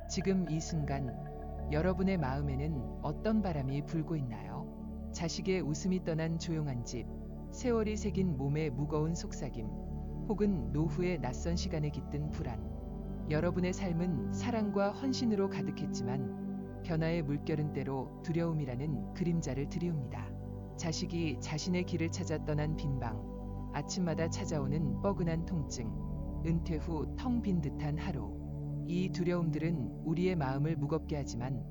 지금 이 순간 여러분의 마음에는 어떤 바람이 불고 있나요? 자식의 웃음이 떠난 조용한 집, 세월이 새긴 몸의 무거운 속삭임, 혹은 노후의 낯선 시간에 깃든 불안. 여러분의 삶은 사랑과 헌신으로 가득했지만 변화의 물결은 때로 두려움이라는 그림자를 들이웁니다. 자식이 자신의 길을 찾아 떠난 빈방, 아침마다 찾아오는 뻐근한 통증, 은퇴 후 텅 빈 듯한 하루. 이 두려움들은 우리의 마음을 무겁게 하지만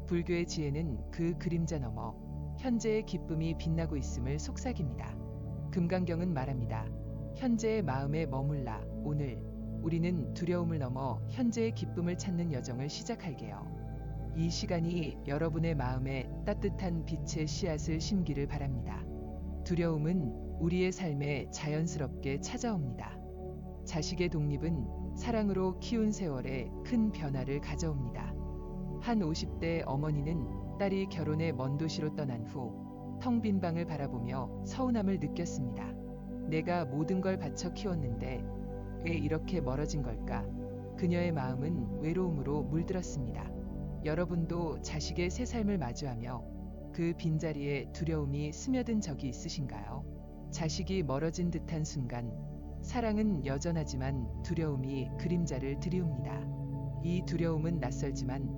불교의 지혜는 그 그림자 너머 현재의 기쁨이 빛나고 있음을 속삭입니다. 금강경은 말합니다. 현재의 마음에 머물라. 오늘 우리는 두려움을 넘어 현재의 기쁨을 찾는 여정을 시작할게요. 이 시간이 여러분의 마음에 따뜻한 빛의 씨앗을 심기를 바랍니다. 두려움은 우리의 삶에 자연스럽게 찾아옵니다. 자식의 독립은 사랑으로 키운 세월에 큰 변화를 가져옵니다. 한 50대 어머니는 딸이 결혼해 먼 도시로 떠난 후 텅 빈 방을 바라보며 서운함을 느꼈습니다. 내가 모든 걸 바쳐 키웠는데 왜 이렇게 멀어진 걸까? 그녀의 마음은 외로움으로 물들었습니다. 여러분도 자식의 새 삶을 마주하며 그 빈자리에 두려움이 스며든 적이 있으신가요? 자식이 멀어진 듯한 순간 사랑은 여전하지만 두려움이 그림자를 들이웁니다. 이 두려움은 낯설지만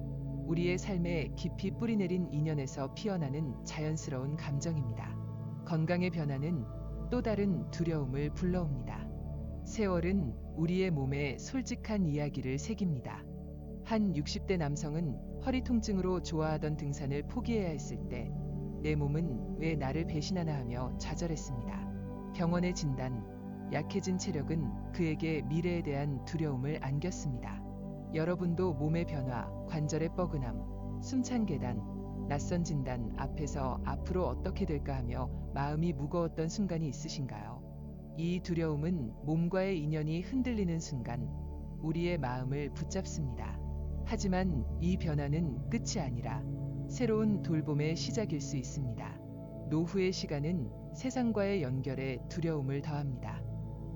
우리의 삶에 깊이 뿌리내린 인연에서 피어나는 자연스러운 감정입니다. 건강의 변화는 또 다른 두려움을 불러옵니다. 세월은 우리의 몸에 솔직한 이야기를 새깁니다. 한 60대 남성은 허리 통증으로 좋아하던 등산을 포기해야 했을 때 내 몸은 왜 나를 배신하나 하며 좌절했습니다. 병원의 진단, 약해진 체력은 그에게 미래에 대한 두려움을 안겼습니다. 여러분도 몸의 변화, 관절의 뻐근함, 숨찬 계단, 낯선 진단 앞에서 앞으로 어떻게 될까 하며 마음이 무거웠던 순간이 있으신가요? 이 두려움은 몸과의 인연이 흔들리는 순간 우리의 마음을 붙잡습니다. 하지만 이 변화는 끝이 아니라 새로운 돌봄의 시작일 수 있습니다. 노후의 시간은 세상과의 연결에 두려움을 더합니다.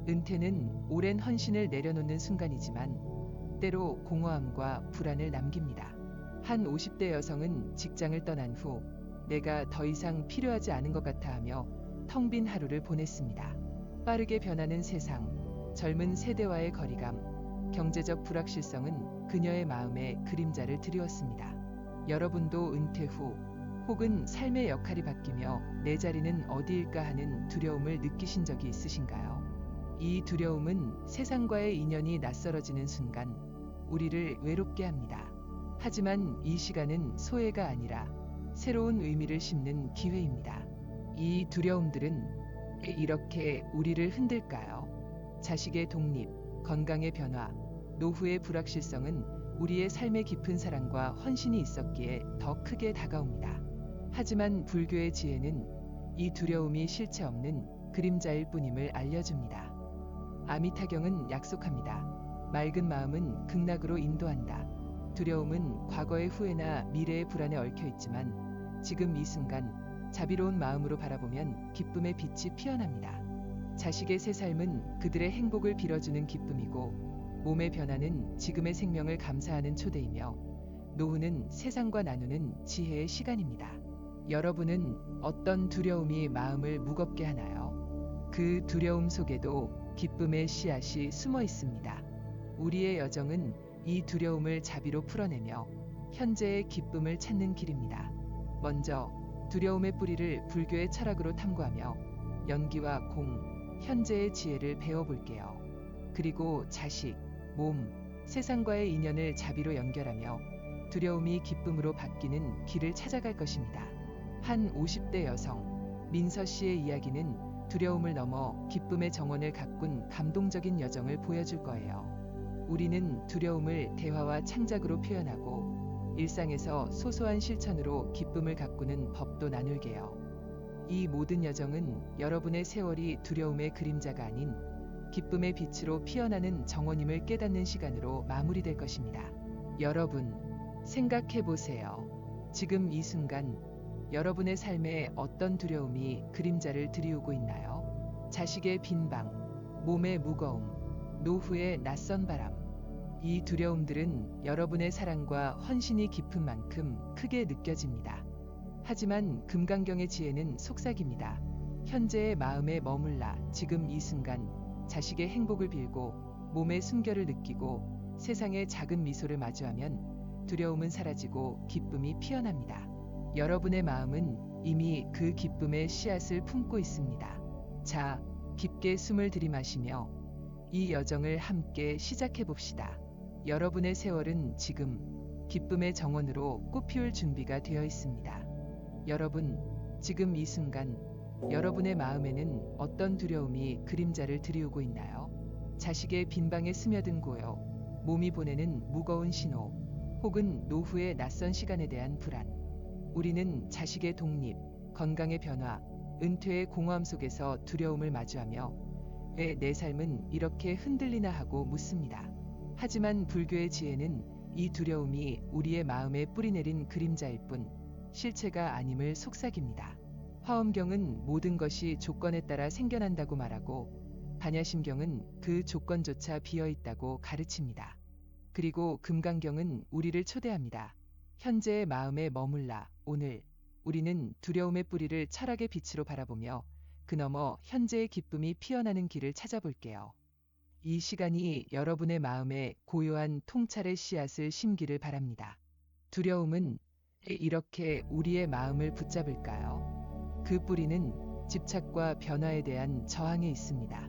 은퇴는 오랜 헌신을 내려놓는 순간이지만 때로 공허함과 불안을 남깁니다. 한 50대 여성은 직장을 떠난 후 내가 더 이상 필요하지 않은 것 같아 하며 텅 빈 하루를 보냈습니다. 빠르게 변하는 세상, 젊은 세대와의 거리감, 경제적 불확실성은 그녀의 마음에 그림자를 드리웠습니다. 여러분도 은퇴 후 혹은 삶의 역할이 바뀌며 내 자리는 어디일까 하는 두려움을 느끼신 적이 있으신가요? 이 두려움은 세상과의 인연이 낯설어지는 순간 우리를 외롭게 합니다. 하지만 이 시간은 소외가 아니라 새로운 의미를 심는 기회입니다. 이 두려움들은 왜 이렇게 우리를 흔들까요? 자식의 독립, 건강의 변화, 노후의 불확실성은 우리의 삶의 깊은 사랑과 헌신이 있었기에 더 크게 다가옵니다. 하지만 불교의 지혜는 이 두려움이 실체 없는 그림자일 뿐임을 알려줍니다. 아미타경은 약속합니다. 맑은 마음은 극락으로 인도한다. 두려움은 과거의 후회나 미래의 불안에 얽혀 있지만 지금 이 순간 자비로운 마음으로 바라보면 기쁨의 빛이 피어납니다. 자식의 새 삶은 그들의 행복을 빌어주는 기쁨이고 몸의 변화는 지금의 생명을 감사하는 초대이며 노후는 세상과 나누는 지혜의 시간입니다. 여러분은 어떤 두려움이 마음을 무겁게 하나요? 그 두려움 속에도 기쁨의 씨앗이 숨어 있습니다. 우리의 여정은 이 두려움을 자비로 풀어내며 현재의 기쁨을 찾는 길입니다. 먼저 두려움의 뿌리를 불교의 철학으로 탐구하며 연기와 공, 현재의 지혜를 배워볼게요. 그리고 자식, 몸, 세상과의 인연을 자비로 연결하며 두려움이 기쁨으로 바뀌는 길을 찾아갈 것입니다. 한 50대 여성, 민서 씨의 이야기는 두려움을 넘어 기쁨의 정원을 가꾼 감동적인 여정을 보여줄 거예요. 우리는 두려움을 대화와 창작으로 표현하고 일상에서 소소한 실천으로 기쁨을 가꾸는 법도 나눌게요. 이 모든 여정은 여러분의 세월이 두려움의 그림자가 아닌 기쁨의 빛으로 피어나는 정원임을 깨닫는 시간으로 마무리될 것입니다. 여러분, 생각해 보세요. 지금 이 순간 여러분의 삶에 어떤 두려움이 그림자를 들이우고 있나요? 자식의 빈방, 몸의 무거움, 노후의 낯선 바람, 이 두려움들은 여러분의 사랑과 헌신이 깊은 만큼 크게 느껴집니다. 하지만 금강경의 지혜는 속삭입니다. 현재의 마음에 머물라 지금 이 순간 자식의 행복을 빌고 몸의 숨결을 느끼고 세상의 작은 미소를 마주하면 두려움은 사라지고 기쁨이 피어납니다. 여러분의 마음은 이미 그 기쁨의 씨앗을 품고 있습니다. 자, 깊게 숨을 들이마시며 이 여정을 함께 시작해 봅시다. 여러분의 세월은 지금 기쁨의 정원으로 꽃피울 준비가 되어 있습니다. 여러분, 지금 이 순간 여러분의 마음에는 어떤 두려움이 그림자를 드리우고 있나요? 자식의 빈방에 스며든 고요, 몸이 보내는 무거운 신호, 혹은 노후의 낯선 시간에 대한 불안. 우리는 자식의 독립, 건강의 변화, 은퇴의 공허함 속에서 두려움을 마주하며 왜 내 삶은 이렇게 흔들리나 하고 묻습니다. 하지만 불교의 지혜는 이 두려움이 우리의 마음에 뿌리내린 그림자일 뿐 실체가 아님을 속삭입니다. 화엄경은 모든 것이 조건에 따라 생겨난다고 말하고 반야심경은 그 조건조차 비어있다고 가르칩니다. 그리고 금강경은 우리를 초대합니다. 현재의 마음에 머물라. 오늘 우리는 두려움의 뿌리를 철학의 빛으로 바라보며 그 너머 현재의 기쁨이 피어나는 길을 찾아볼게요. 이 시간이 여러분의 마음에 고요한 통찰의 씨앗을 심기를 바랍니다. 두려움은 왜 이렇게 우리의 마음을 붙잡을까요? 그 뿌리는 집착과 변화에 대한 저항에 있습니다.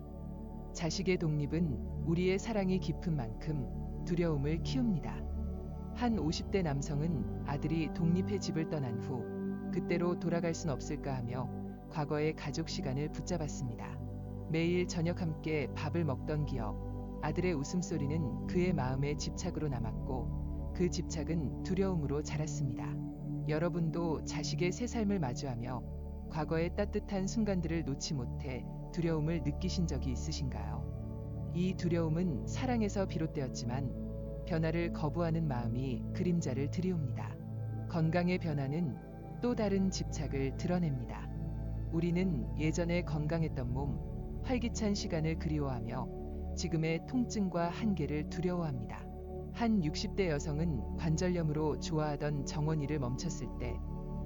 자식의 독립은 우리의 사랑이 깊은 만큼 두려움을 키웁니다. 한 50대 남성은 아들이 독립해 집을 떠난 후 그때로 돌아갈 순 없을까 하며 과거의 가족 시간을 붙잡았습니다. 매일 저녁 함께 밥을 먹던 기억, 아들의 웃음소리는 그의 마음의 집착으로 남았고 그 집착은 두려움으로 자랐습니다. 여러분도 자식의 새 삶을 마주하며 과거의 따뜻한 순간들을 놓지 못해 두려움을 느끼신 적이 있으신가요? 이 두려움은 사랑에서 비롯되었지만 변화를 거부하는 마음이 그림자를 드리웁니다. 건강의 변화는 또 다른 집착을 드러냅니다. 우리는 예전에 건강했던 몸, 활기찬 시간을 그리워하며 지금의 통증과 한계를 두려워합니다. 한 60대 여성은 관절염으로 좋아하던 정원이를 멈췄을 때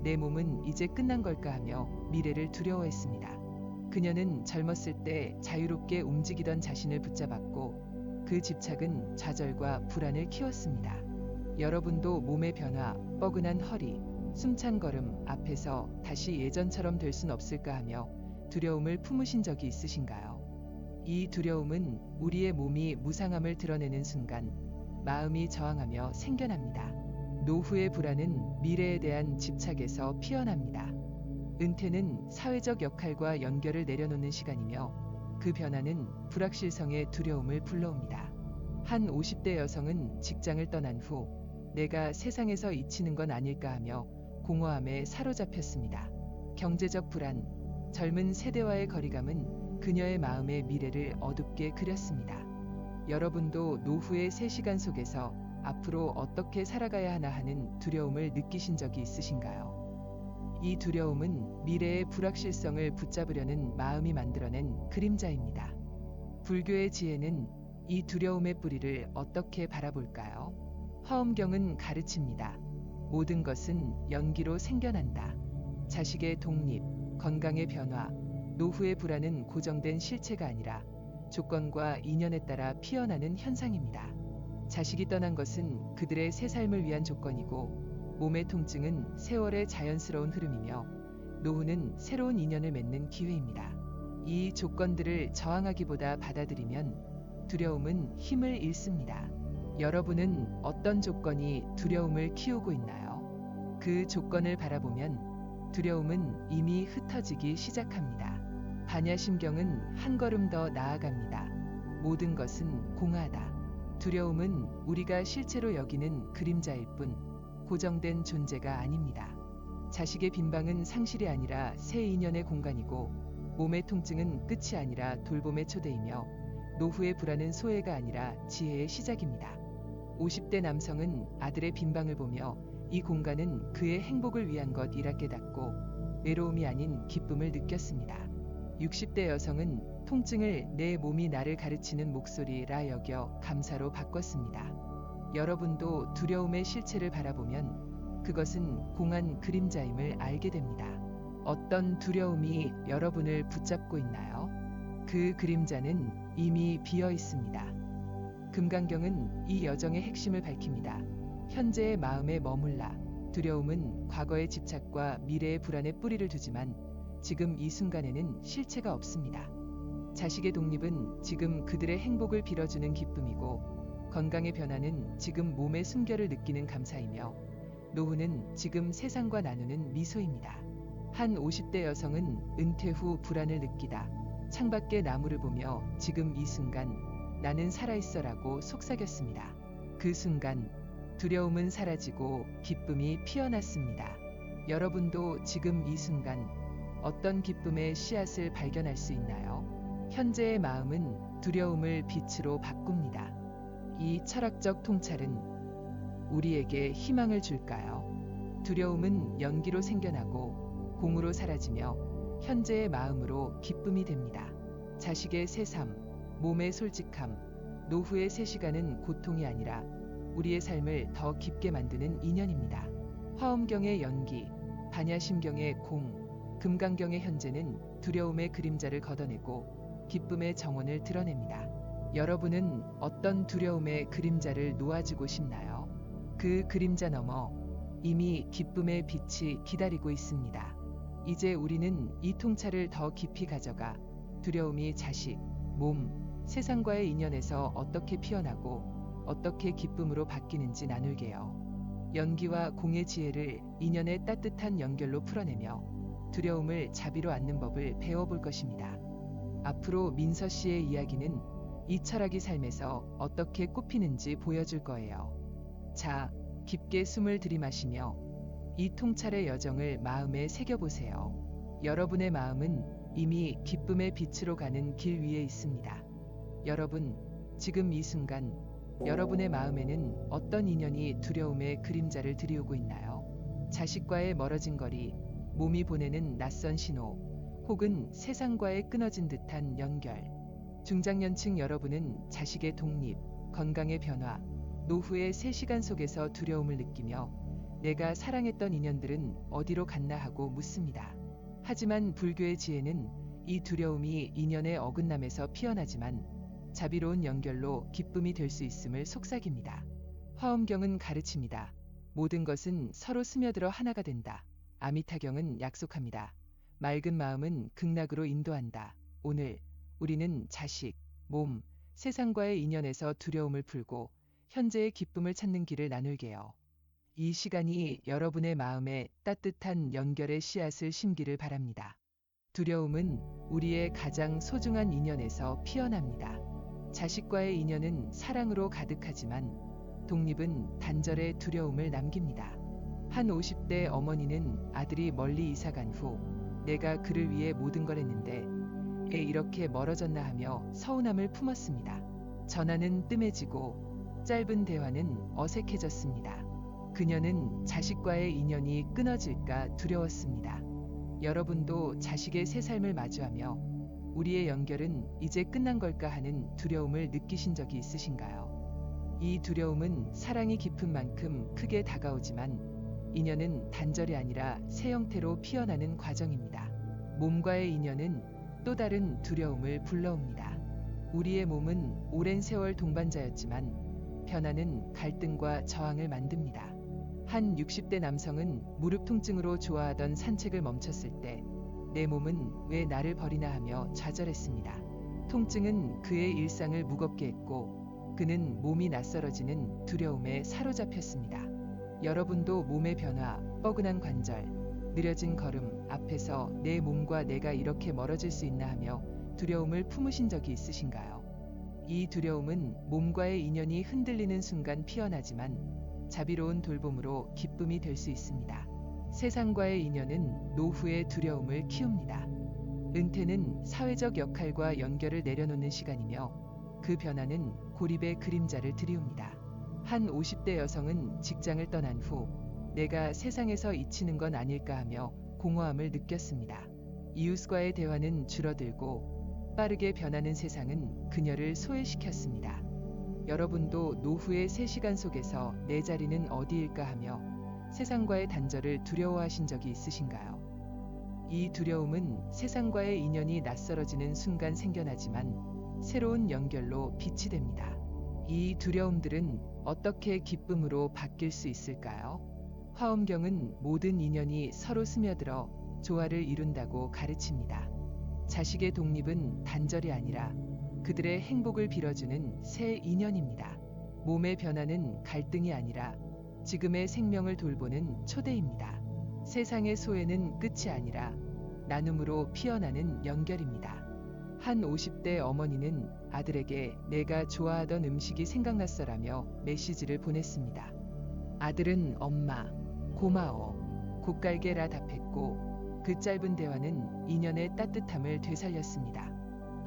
내 몸은 이제 끝난 걸까 하며 미래를 두려워했습니다. 그녀는 젊었을 때 자유롭게 움직이던 자신을 붙잡았고 그 집착은 좌절과 불안을 키웠습니다. 여러분도 몸의 변화, 뻐근한 허리, 숨찬 걸음 앞에서 다시 예전처럼 될 순 없을까 하며 두려움을 품으신 적이 있으신가요? 이 두려움은 우리의 몸이 무상함을 드러내는 순간 마음이 저항하며 생겨납니다. 노후의 불안은 미래에 대한 집착에서 피어납니다. 은퇴는 사회적 역할과 연결을 내려놓는 시간이며 그 변화는 불확실성의 두려움을 불러옵니다. 한 50대 여성은 직장을 떠난 후 내가 세상에서 잊히는 건 아닐까 하며 공허함에 사로잡혔습니다. 경제적 불안, 젊은 세대와의 거리감은 그녀의 마음의 미래를 어둡게 그렸습니다. 여러분도 노후의 새 시간 속에서 앞으로 어떻게 살아가야 하나 하는 두려움을 느끼신 적이 있으신가요? 이 두려움은 미래의 불확실성을 붙잡으려는 마음이 만들어낸 그림자입니다. 불교의 지혜는 이 두려움의 뿌리를 어떻게 바라볼까요? 화엄경은 가르칩니다. 모든 것은 연기로 생겨난다. 자식의 독립, 건강의 변화, 노후의 불안은 고정된 실체가 아니라 조건과 인연에 따라 피어나는 현상입니다. 자식이 떠난 것은 그들의 새 삶을 위한 조건이고 몸의 통증은 세월의 자연스러운 흐름이며 노후는 새로운 인연을 맺는 기회입니다. 이 조건들을 저항하기보다 받아들이면 두려움은 힘을 잃습니다. 여러분은 어떤 조건이 두려움을 키우고 있나요? 그 조건을 바라보면 두려움은 이미 흩어지기 시작합니다. 반야심경은 한 걸음 더 나아갑니다. 모든 것은 공하다. 두려움은 우리가 실체로 여기는 그림자일 뿐 고정된 존재가 아닙니다. 자식의 빈방은 상실이 아니라 새 인연의 공간이고 몸의 통증은 끝이 아니라 돌봄의 초대이며 노후의 불안은 소외가 아니라 지혜의 시작입니다. 50대 남성은 아들의 빈방을 보며 이 공간은 그의 행복을 위한 것이라 깨닫고 외로움이 아닌 기쁨을 느꼈습니다. 60대 여성은 통증을 내 몸이 나를 가르치는 목소리라 여겨 감사로 바꿨습니다. 여러분도 두려움의 실체를 바라보면 그것은 공한 그림자임을 알게 됩니다. 어떤 두려움이 여러분을 붙잡고 있나요? 그 그림자는 이미 비어 있습니다. 금강경은 이 여정의 핵심을 밝힙니다. 현재의 마음에 머물라. 두려움은 과거의 집착과 미래의 불안에 뿌리를 두지만 지금 이 순간에는 실체가 없습니다. 자식의 독립은 지금 그들의 행복을 빌어주는 기쁨이고, 건강의 변화는 지금 몸의 순결을 느끼는 감사이며, 노후는 지금 세상과 나누는 미소입니다. 한 50대 여성은 은퇴 후 불안을 느끼다 창밖의 나무를 보며 지금 이 순간 나는 살아있어라고 속삭였습니다. 그 순간 두려움은 사라지고 기쁨이 피어났습니다. 여러분도 지금 이 순간 어떤 기쁨의 씨앗을 발견할 수 있나요? 현재의 마음은 두려움을 빛으로 바꿉니다. 이 철학적 통찰은 우리에게 희망을 줄까요? 두려움은 연기로 생겨나고 공으로 사라지며 현재의 마음으로 기쁨이 됩니다. 자식의 새삼, 몸의 솔직함, 노후의 새 시간은 고통이 아니라 우리의 삶을 더 깊게 만드는 인연입니다. 화엄경의 연기, 반야심경의 공, 금강경의 현재는 두려움의 그림자를 걷어내고 기쁨의 정원을 드러냅니다. 여러분은 어떤 두려움의 그림자를 놓아주고 싶나요? 그 그림자 너머 이미 기쁨의 빛이 기다리고 있습니다. 이제 우리는 이 통찰을 더 깊이 가져가 두려움이 자식, 몸, 세상과의 인연에서 어떻게 피어나고 어떻게 기쁨으로 바뀌는지 나눌게요. 연기와 공의 지혜를 인연의 따뜻한 연결로 풀어내며 두려움을 자비로 안는 법을 배워볼 것입니다. 앞으로 민서 씨의 이야기는 이 철학이 삶에서 어떻게 꽃피는지 보여줄 거예요. 자, 깊게 숨을 들이마시며 이 통찰의 여정을 마음에 새겨보세요. 여러분의 마음은 이미 기쁨의 빛으로 가는 길 위에 있습니다. 여러분, 지금 이 순간 여러분의 마음에는 어떤 인연이 두려움의 그림자를 들이우고 있나요? 자식과의 멀어진 거리, 몸이 보내는 낯선 신호, 혹은 세상과의 끊어진 듯한 연결. 중장년층 여러분은 자식의 독립, 건강의 변화, 노후의 새 시간 속에서 두려움을 느끼며 내가 사랑했던 인연들은 어디로 갔나 하고 묻습니다. 하지만 불교의 지혜는 이 두려움이 인연의 어긋남에서 피어나지만 자비로운 연결로 기쁨이 될 수 있음을 속삭입니다. 화엄경은 가르칩니다. 모든 것은 서로 스며들어 하나가 된다. 아미타경은 약속합니다. 맑은 마음은 극락으로 인도한다. 오늘 우리는 자식, 몸, 세상과의 인연에서 두려움을 풀고 현재의 기쁨을 찾는 길을 나눌게요. 이 시간이 여러분의 마음에 따뜻한 연결의 씨앗을 심기를 바랍니다. 두려움은 우리의 가장 소중한 인연에서 피어납니다. 자식과의 인연은 사랑으로 가득하지만 독립은 단절의 두려움을 남깁니다. 한 50대 어머니는 아들이 멀리 이사간 후 내가 그를 위해 모든 걸 했는데 애 이렇게 멀어졌나 하며 서운함을 품었습니다. 전화는 뜸해지고 짧은 대화는 어색해졌습니다. 그녀는 자식과의 인연이 끊어질까 두려웠습니다. 여러분도 자식의 새 삶을 마주하며 우리의 연결은 이제 끝난 걸까 하는 두려움을 느끼신 적이 있으신가요? 이 두려움은 사랑이 깊은 만큼 크게 다가오지만 인연은 단절이 아니라 새 형태로 피어나는 과정입니다. 몸과의 인연은 또 다른 두려움을 불러옵니다. 우리의 몸은 오랜 세월 동반자였지만 변화는 갈등과 저항을 만듭니다. 한 60대 남성은 무릎 통증으로 좋아하던 산책을 멈췄을 때 내 몸은 왜 나를 버리나 하며 좌절했습니다. 통증은 그의 일상을 무겁게 했고 그는 몸이 낯설어지는 두려움에 사로잡혔습니다. 여러분도 몸의 변화, 뻐근한 관절, 느려진 걸음 앞에서 내 몸과 내가 이렇게 멀어질 수 있나 하며 두려움을 품으신 적이 있으신가요? 이 두려움은 몸과의 인연이 흔들리는 순간 피어나지만 자비로운 돌봄으로 기쁨이 될 수 있습니다. 세상과의 인연은 노후의 두려움을 키웁니다. 은퇴는 사회적 역할과 연결을 내려놓는 시간이며 그 변화는 고립의 그림자를 드리웁니다. 한 50대 여성은 직장을 떠난 후 내가 세상에서 잊히는 건 아닐까 하며 공허함을 느꼈습니다. 이웃과의 대화는 줄어들고 빠르게 변하는 세상은 그녀를 소외시켰습니다. 여러분도 노후의 3시간 속에서 내 자리는 어디일까 하며 세상과의 단절을 두려워하신 적이 있으신가요? 이 두려움은 세상과의 인연이 낯설어지는 순간 생겨나지만 새로운 연결로 빛이 됩니다. 이 두려움들은 어떻게 기쁨으로 바뀔 수 있을까요? 화엄경은 모든 인연이 서로 스며들어 조화를 이룬다고 가르칩니다. 자식의 독립은 단절이 아니라 그들의 행복을 빌어주는 새 인연입니다. 몸의 변화는 갈등이 아니라 지금의 생명을 돌보는 초대입니다. 세상의 소외는 끝이 아니라 나눔으로 피어나는 연결입니다. 한 50대 어머니는 아들에게 내가 좋아하던 음식이 생각났어라며 메시지를 보냈습니다. 아들은 엄마, 고마워, 곱갈게라 답했고 그 짧은 대화는 인연의 따뜻함을 되살렸습니다.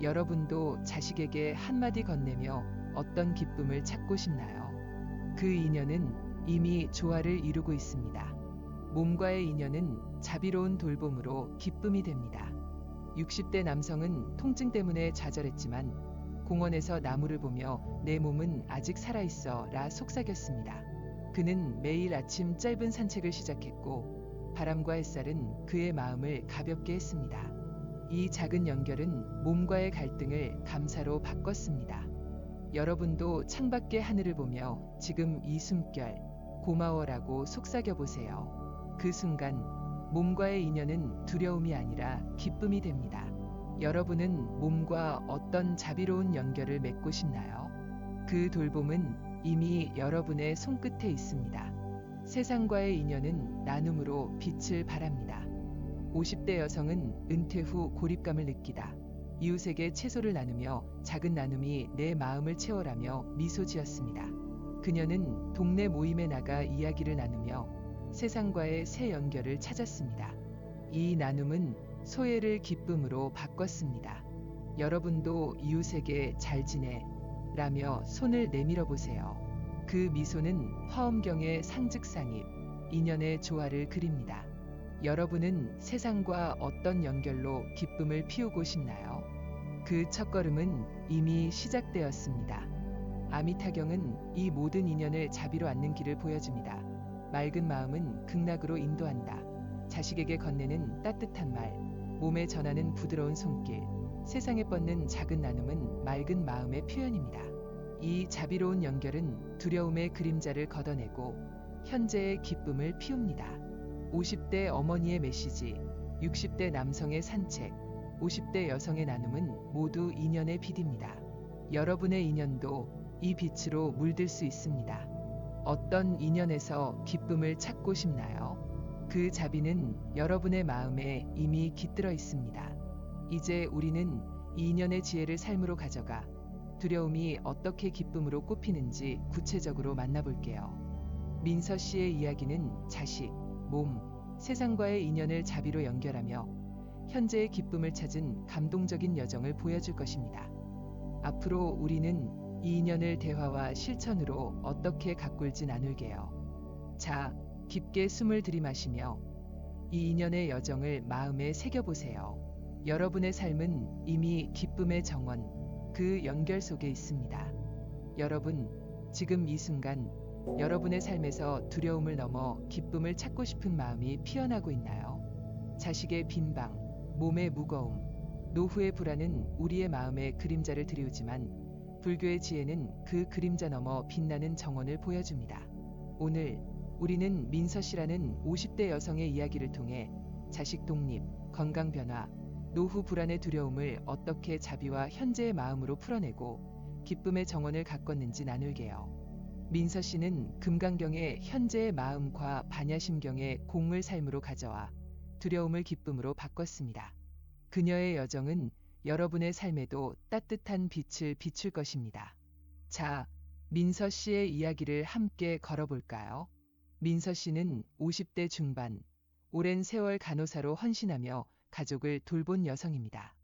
여러분도 자식에게 한마디 건네며 어떤 기쁨을 찾고 싶나요? 그 인연은 이미 조화를 이루고 있습니다. 몸과의 인연은 자비로운 돌봄으로 기쁨이 됩니다. 60대 남성은 통증 때문에 좌절했지만 공원에서 나무를 보며 내 몸은 아직 살아있어 라 속삭였습니다. 그는 매일 아침 짧은 산책을 시작했고 바람과 햇살은 그의 마음을 가볍게 했습니다. 이 작은 연결은 몸과의 갈등을 감사로 바꿨습니다. 여러분도 창밖의 하늘을 보며 지금 이 숨결 고마워라고 속삭여 보세요. 그 순간 몸과의 인연은 두려움이 아니라 기쁨이 됩니다. 여러분은 몸과 어떤 자비로운 연결을 맺고 싶나요? 그 돌봄은 이미 여러분의 손끝에 있습니다. 세상과의 인연은 나눔으로 빛을 발합니다. 50대 여성은 은퇴 후 고립감을 느끼다 이웃에게 채소를 나누며 작은 나눔이 내 마음을 채워라며 미소 지었습니다. 그녀는 동네 모임에 나가 이야기를 나누며 세상과의 새 연결을 찾았습니다. 이 나눔은 소외를 기쁨으로 바꿨습니다. 여러분도 이웃에게 잘 지내 라며 손을 내밀어 보세요. 그 미소는 화엄경의 상즉상입, 인연의 조화를 그립니다. 여러분은 세상과 어떤 연결로 기쁨을 피우고 싶나요? 그 첫걸음은 이미 시작되었습니다. 아미타경은 이 모든 인연을 자비로 안는 길을 보여줍니다. 맑은 마음은 극락으로 인도한다. 자식에게 건네는 따뜻한 말, 몸에 전하는 부드러운 손길, 세상에 뻗는 작은 나눔은 맑은 마음의 표현입니다. 이 자비로운 연결은 두려움의 그림자를 걷어내고 현재의 기쁨을 피웁니다. 50대 어머니의 메시지, 60대 남성의 산책, 50대 여성의 나눔은 모두 인연의 빛입니다. 여러분의 인연도 이 빛으로 물들 수 있습니다. 어떤 인연에서 기쁨을 찾고 싶나요? 그 자비는 여러분의 마음에 이미 깃들어 있습니다. 이제 우리는 이 인연의 지혜를 삶으로 가져가 두려움이 어떻게 기쁨으로 꼽히는지 구체적으로 만나볼게요. 민서 씨의 이야기는 자식, 몸, 세상과의 인연을 자비로 연결하며 현재의 기쁨을 찾은 감동적인 여정을 보여줄 것입니다. 앞으로 우리는 이 인연을 대화와 실천으로 어떻게 가꿀지 나눌게요. 자, 깊게 숨을 들이마시며 이 인연의 여정을 마음에 새겨보세요. 여러분의 삶은 이미 기쁨의 정원, 그 연결 속에 있습니다. 여러분, 지금 이 순간 여러분의 삶에서 두려움을 넘어 기쁨을 찾고 싶은 마음이 피어나고 있나요? 자식의 빈방, 몸의 무거움, 노후의 불안은 우리의 마음에 그림자를 드리우지만 불교의 지혜는 그 그림자 넘어 빛나는 정원을 보여줍니다. 오늘 우리는 민서 씨라는 50대 여성의 이야기를 통해 자식 독립, 건강 변화, 노후 불안의 두려움을 어떻게 자비와 현재의 마음으로 풀어내고 기쁨의 정원을 가꿨는지 나눌게요. 민서 씨는 금강경의 현재의 마음과 반야심경의 공을 삶으로 가져와 두려움을 기쁨으로 바꿨습니다. 그녀의 여정은 여러분의 삶에도 따뜻한 빛을 비출 것입니다. 자, 민서 씨의 이야기를 함께 걸어볼까요? 민서 씨는 50대 중반, 오랜 세월 간호사로 헌신하며 가족을 돌본 여성입니다.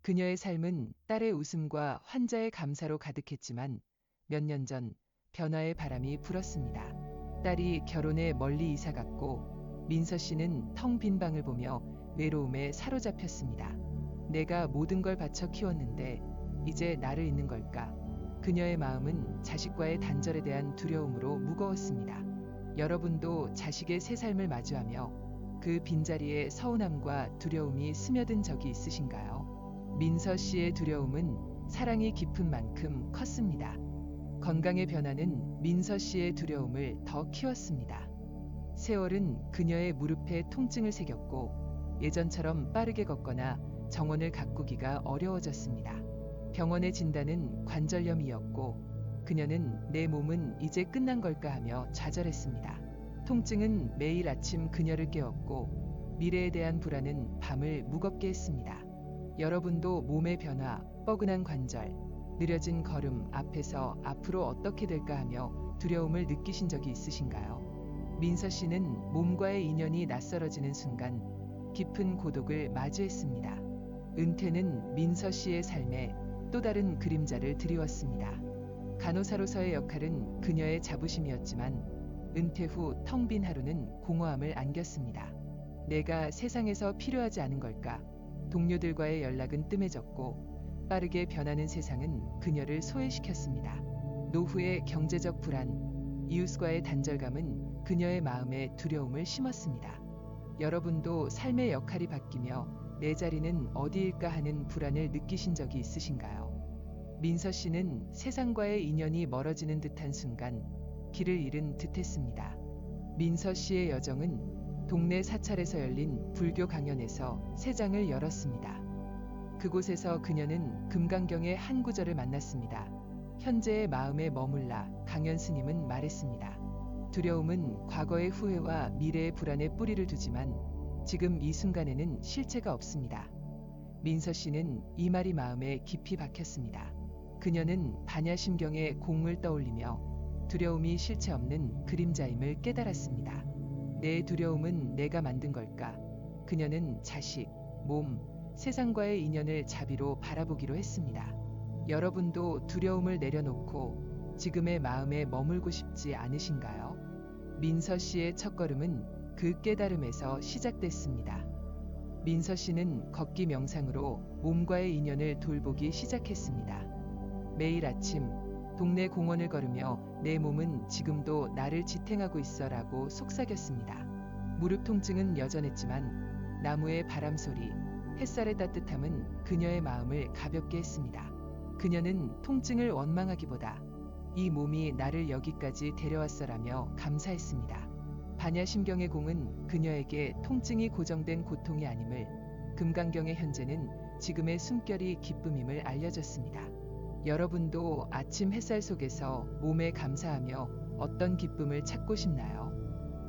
그녀의 삶은 딸의 웃음과 환자의 감사로 가득했지만 몇 년 전 변화의 바람이 불었습니다. 딸이 결혼해 멀리 이사 갔고 민서 씨는 텅 빈 방을 보며 외로움에 사로잡혔습니다. 내가 모든 걸 바쳐 키웠는데 이제 나를 잊는 걸까? 그녀의 마음은 자식과의 단절에 대한 두려움으로 무거웠습니다. 여러분도 자식의 새 삶을 마주하며 그 빈자리에 서운함과 두려움이 스며든 적이 있으신가요? 민서 씨의 두려움은 사랑이 깊은 만큼 컸습니다. 건강의 변화는 민서 씨의 두려움을 더 키웠습니다. 세월은 그녀의 무릎에 통증을 새겼고 예전처럼 빠르게 걷거나 정원을 가꾸기가 어려워졌습니다. 병원의 진단은 관절염이었고 그녀는 내 몸은 이제 끝난 걸까 하며 좌절했습니다. 통증은 매일 아침 그녀를 깨웠고 미래에 대한 불안은 밤을 무겁게 했습니다. 여러분도 몸의 변화, 뻐근한 관절, 느려진 걸음 앞에서 앞으로 어떻게 될까 하며 두려움을 느끼신 적이 있으신가요? 민서 씨는 몸과의 인연이 낯설어지는 순간 깊은 고독을 마주했습니다. 은퇴는 민서 씨의 삶에 또 다른 그림자를 드리웠습니다. 간호사로서의 역할은 그녀의 자부심이었지만 은퇴 후 텅 빈 하루는 공허함을 안겼습니다. 내가 세상에서 필요하지 않은 걸까? 동료들과의 연락은 뜸해졌고 빠르게 변하는 세상은 그녀를 소외시켰습니다. 노후의 경제적 불안, 이웃과의 단절감은 그녀의 마음에 두려움을 심었습니다. 여러분도 삶의 역할이 바뀌며 내 자리는 어디일까 하는 불안을 느끼신 적이 있으신가요? 민서 씨는 세상과의 인연이 멀어지는 듯한 순간 길을 잃은 듯했습니다. 민서 씨의 여정은 동네 사찰에서 열린 불교 강연에서 새 장을 열었습니다. 그곳에서 그녀는 금강경의 한 구절을 만났습니다. 현재의 마음에 머물라 강연 스님은 말했습니다. 두려움은 과거의 후회와 미래의 불안에 뿌리를 두지만 지금 이 순간에는 실체가 없습니다. 민서 씨는 이 말이 마음에 깊이 박혔습니다. 그녀는 반야심경의 공을 떠올리며 두려움이 실체 없는 그림자임을 깨달았습니다. 내 두려움은 내가 만든 걸까? 그녀는 자식, 몸, 세상과의 인연을 자비로 바라보기로 했습니다. 여러분도 두려움을 내려놓고 지금의 마음에 머물고 싶지 않으신가요? 민서 씨의 첫걸음은 그 깨달음에서 시작됐습니다. 민서 씨는 걷기 명상으로 몸과의 인연을 돌보기 시작했습니다. 매일 아침 동네 공원을 걸으며 내 몸은 지금도 나를 지탱하고 있어라고 속삭였습니다. 무릎 통증은 여전했지만 나무의 바람 소리, 햇살의 따뜻함은 그녀의 마음을 가볍게 했습니다. 그녀는 통증을 원망하기보다 이 몸이 나를 여기까지 데려왔어라며 감사했습니다. 반야심경의 공은 그녀에게 통증이 고정된 고통이 아님을, 금강경의 현재는 지금의 숨결이 기쁨임을 알려줬습니다. 여러분도 아침 햇살 속에서 몸에 감사하며 어떤 기쁨을 찾고 싶나요?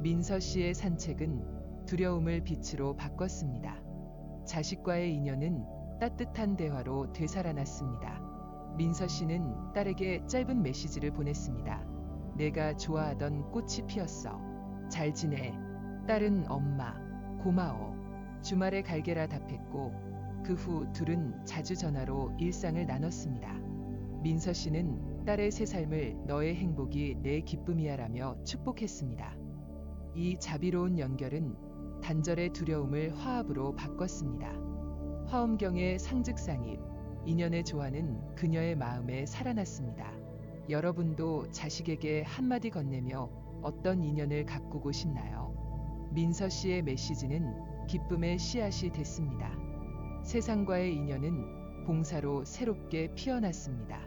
민서 씨의 산책은 두려움을 빛으로 바꿨습니다. 자식과의 인연은 따뜻한 대화로 되살아났습니다. 민서 씨는 딸에게 짧은 메시지를 보냈습니다. 내가 좋아하던 꽃이 피었어. 잘 지내. 딸은 엄마, 고마워. 주말에 갈게라 답했고 그 후 둘은 자주 전화로 일상을 나눴습니다. 민서 씨는 딸의 새 삶을 너의 행복이 내 기쁨이야라며 축복했습니다. 이 자비로운 연결은 단절의 두려움을 화합으로 바꿨습니다. 화엄경의 상즉상입, 인연의 조화는 그녀의 마음에 살아났습니다. 여러분도 자식에게 한마디 건네며 어떤 인연을 가꾸고 싶나요? 민서 씨의 메시지는 기쁨의 씨앗이 됐습니다. 세상과의 인연은 봉사로 새롭게 피어났습니다.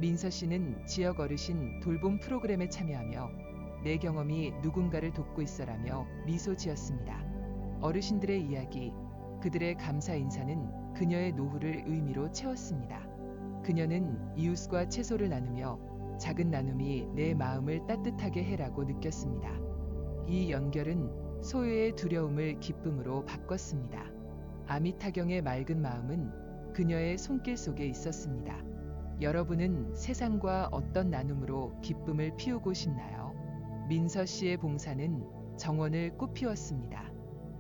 민서 씨는 지역 어르신 돌봄 프로그램에 참여하며 내 경험이 누군가를 돕고 있어라며 미소 지었습니다. 어르신들의 이야기, 그들의 감사 인사는 그녀의 노후를 의미로 채웠습니다. 그녀는 이웃과 채소를 나누며 작은 나눔이 내 마음을 따뜻하게 해라고 느꼈습니다. 이 연결은 소유의 두려움을 기쁨으로 바꿨습니다. 아미타경의 맑은 마음은 그녀의 손길 속에 있었습니다. 여러분은 세상과 어떤 나눔으로 기쁨을 피우고 싶나요? 민서 씨의 봉사는 정원을 꽃피웠습니다.